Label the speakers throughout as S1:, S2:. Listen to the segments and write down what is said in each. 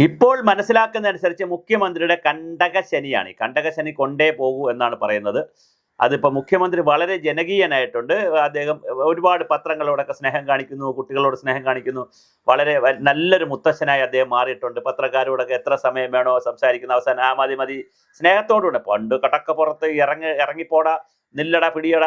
S1: ഇപ്പോൾ മനസ്സിലാക്കുന്നതനുസരിച്ച് മുഖ്യമന്ത്രിയുടെ കണ്ടകശനിയാണ്. ഈ കണ്ടകശനി കൊണ്ടേ പോകൂ എന്നാണ് പറയുന്നത്. അതിപ്പോൾ മുഖ്യമന്ത്രി വളരെ ജനകീയനായിട്ടുണ്ട്. അദ്ദേഹം ഒരുപാട് പത്രങ്ങളോടൊക്കെ സ്നേഹം കാണിക്കുന്നു, കുട്ടികളോട് സ്നേഹം കാണിക്കുന്നു. വളരെ നല്ലൊരു മുത്തശ്ശനായി അദ്ദേഹം മാറിയിട്ടുണ്ട്. പത്രക്കാരോടൊക്കെ എത്ര സമയം വേണോ സംസാരിക്കുന്ന, അവസാനം ആ മതി മതി സ്നേഹത്തോടുകൂടെ. പണ്ട് കടക്കപ്പുറത്ത് ഇറങ്ങിപ്പോടാ, നില്ലട പിടിയട,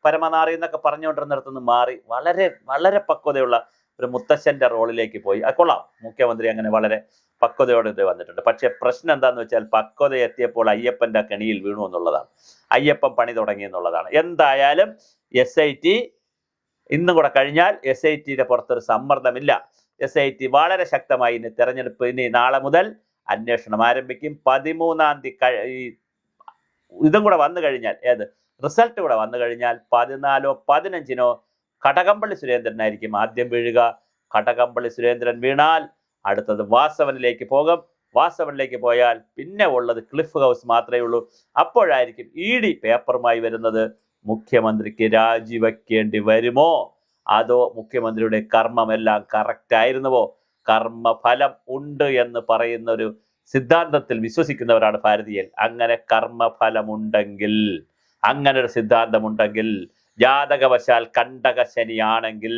S1: പരമനാറി എന്നൊക്കെ പറഞ്ഞുകൊണ്ടിരുന്നിടത്തുനിന്ന് മാറി വളരെ വളരെ പക്വതയുള്ള ഒരു മുത്തശ്ശന്റെ റോളിലേക്ക് പോയി. കൊള്ളാം, മുഖ്യമന്ത്രി അങ്ങനെ വളരെ പക്വതയോടെ ഇത് വന്നിട്ടുണ്ട്. പക്ഷെ പ്രശ്നം എന്താന്ന് വെച്ചാൽ പക്വത എത്തിയപ്പോൾ അയ്യപ്പന്റെ കെണിയിൽ വീണു എന്നുള്ളതാണ്. അയ്യപ്പൻ പണി തുടങ്ങി എന്നുള്ളതാണ്. എന്തായാലും SIT ഇന്നും കൂടെ കഴിഞ്ഞാൽ SITയുടെ പുറത്തൊരു സമ്മർദ്ദമില്ല. SIT വളരെ ശക്തമായി ഇനി നാളെ മുതൽ അന്വേഷണം ആരംഭിക്കും. 13-ാം തീയതി ഇതും കൂടെ വന്നു കഴിഞ്ഞാൽ, റിസൾട്ട് കൂടെ വന്നു കഴിഞ്ഞാൽ 14-ഓ 15-നോ കടകംപള്ളി സുരേന്ദ്രനായിരിക്കും ആദ്യം വീഴുക. കടകംപള്ളി സുരേന്ദ്രൻ വീണാൽ അടുത്തത് വാസവനിലേക്ക് പോകും. വാസവനിലേക്ക് പോയാൽ പിന്നെ ഉള്ളത് ക്ലിഫ് ഹൗസ് മാത്രമേ ഉള്ളൂ. അപ്പോഴായിരിക്കും ED പേപ്പറുമായി വരുന്നത്. മുഖ്യമന്ത്രിക്ക് രാജിവെക്കേണ്ടി വരുമോ, അതോ മുഖ്യമന്ത്രിയുടെ കർമ്മമെല്ലാം കറക്റ്റ് ആയിരുന്നുവോ? കർമ്മഫലം ഉണ്ട് എന്ന് പറയുന്ന ഒരു സിദ്ധാന്തത്തിൽ വിശ്വസിക്കുന്നവരാണ് ഭാരതീയൻ. അങ്ങനെ കർമ്മഫലമുണ്ടെങ്കിൽ, അങ്ങനെ ഒരു സിദ്ധാന്തമുണ്ടെങ്കിൽ, ജാതകവശാൽ കണ്ടകശനിയാണെങ്കിൽ,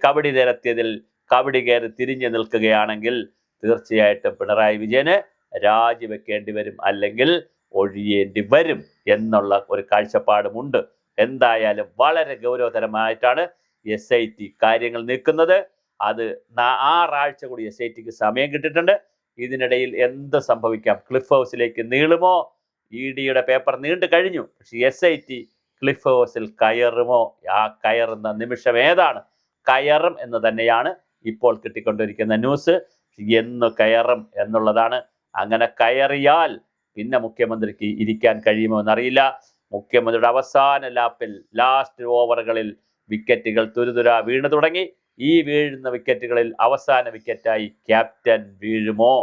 S1: കബഡി നിരത്തിയതിൽ കബഡി കയറി തിരിഞ്ഞു നിൽക്കുകയാണെങ്കിൽ തീർച്ചയായിട്ടും പിണറായി വിജയന് രാജിവെക്കേണ്ടി വരും, അല്ലെങ്കിൽ ഒഴിയേണ്ടി വരും എന്നുള്ള ഒരു കാഴ്ചപ്പാടുമുണ്ട്. എന്തായാലും വളരെ ഗൗരവതരമായിട്ടാണ് SIT കാര്യങ്ങൾ നിൽക്കുന്നത്. അത് 6 ആഴ്ച കൂടി SITക്ക് സമയം കിട്ടിയിട്ടുണ്ട്. ഇതിനിടയിൽ എന്ത് സംഭവിക്കാം? ക്ലിഫ് ഹൗസിലേക്ക് നീളുമോ? EDയുടെ പേപ്പർ നീണ്ടു കഴിഞ്ഞു, പക്ഷെ SIT ക്ലിഫ് ഹൗസിൽ കയറുമോ? ആ കയറുന്ന നിമിഷം ഏതാണ്? കയറും എന്ന് തന്നെയാണ് ഇപ്പോൾ കിട്ടിക്കൊണ്ടിരിക്കുന്ന ന്യൂസ്. എന്ന് കയറും എന്നുള്ളതാണ്. അങ്ങനെ കയറിയാൽ പിന്നെ മുഖ്യമന്ത്രിക്ക് ഇരിക്കാൻ കഴിയുമോ എന്നറിയില്ല. മുഖ്യമന്ത്രിയുടെ അവസാന ലാപ്പിൽ, ലാസ്റ്റ് ഓവറുകളിൽ വിക്കറ്റുകൾ തുരുതുര വീണു തുടങ്ങി. ഈ വീഴുന്ന വിക്കറ്റുകളിൽ അവസാന വിക്കറ്റായി ക്യാപ്റ്റൻ വീഴുമോ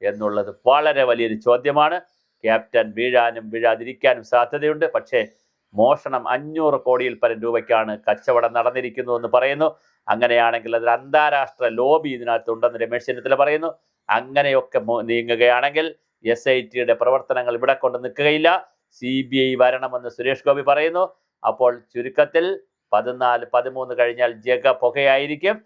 S1: എന്നുള്ളത് വളരെ വലിയൊരു ചോദ്യമാണ്. ക്യാപ്റ്റൻ വീഴാനും വീഴാതിരിക്കാനും സാധ്യതയുണ്ട്. പക്ഷേ മോഷണം 500 കോടിയിൽ പരം രൂപയ്ക്കാണ് കച്ചവടം നടന്നിരിക്കുന്നു പറയുന്നു. അങ്ങനെയാണെങ്കിൽ അതിൽ അന്താരാഷ്ട്ര ലോബി ഇതിനകത്തുണ്ടെന്ന് രമേശ് ചെന്നിത്തല പറയുന്നു. അങ്ങനെയൊക്കെ നീങ്ങുകയാണെങ്കിൽ SITയുടെ പ്രവർത്തനങ്ങൾ ഇവിടെ കൊണ്ട് നിൽക്കുകയില്ല. CBI വരണമെന്ന് സുരേഷ് ഗോപി പറയുന്നു. അപ്പോൾ ചുരുക്കത്തിൽ 14-13 കഴിഞ്ഞാൽ ജഗ പുകയായിരിക്കും.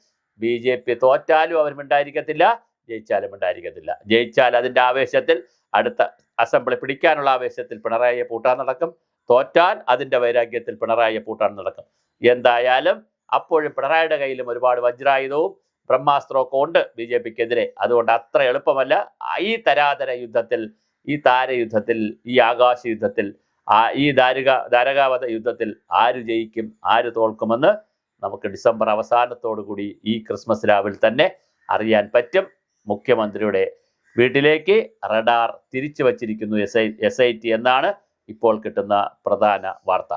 S1: BJP തോറ്റാലും അവരും ഉണ്ടായിരിക്കത്തില്ല, ജയിച്ചാലും ഉണ്ടായിരിക്കത്തില്ല. ജയിച്ചാൽ അതിൻ്റെ ആവേശത്തിൽ, അടുത്ത അസംബ്ലി പിടിക്കാനുള്ള ആവേശത്തിൽ പിണറായിയെ പൂട്ടാൻ നടക്കും. തോറ്റാൽ അതിൻ്റെ വൈരാഗ്യത്തിൽ പിണറായിയെ പൂട്ടാൻ നടക്കും. എന്തായാലും അപ്പോഴും പിണറായിയുടെ കയ്യിലും ഒരുപാട് വജ്രായുധവും ബ്രഹ്മാസ്ത്രമൊക്കെ ഉണ്ട് BJPക്കെതിരെ. അതുകൊണ്ട് അത്ര എളുപ്പമല്ല ഈ തരാതര യുദ്ധത്തിൽ, ഈ താരയുദ്ധത്തിൽ, ഈ ആകാശ യുദ്ധത്തിൽ, ഈ ധാരകാവധ യുദ്ധത്തിൽ ആര് ജയിക്കും, ആര് തോൽക്കുമെന്ന് നമുക്ക് ഡിസംബർ അവസാനത്തോടു കൂടി ഈ ക്രിസ്മസ് രാവിൽ തന്നെ അറിയാൻ പറ്റും. മുഖ്യമന്ത്രിയുടെ വീട്ടിലേക്ക് റഡാർ തിരിച്ചു വച്ചിരിക്കുന്നു SIT എന്നാണ് ഇപ്പോൾ കിട്ടുന്ന പ്രധാന വാർത്ത.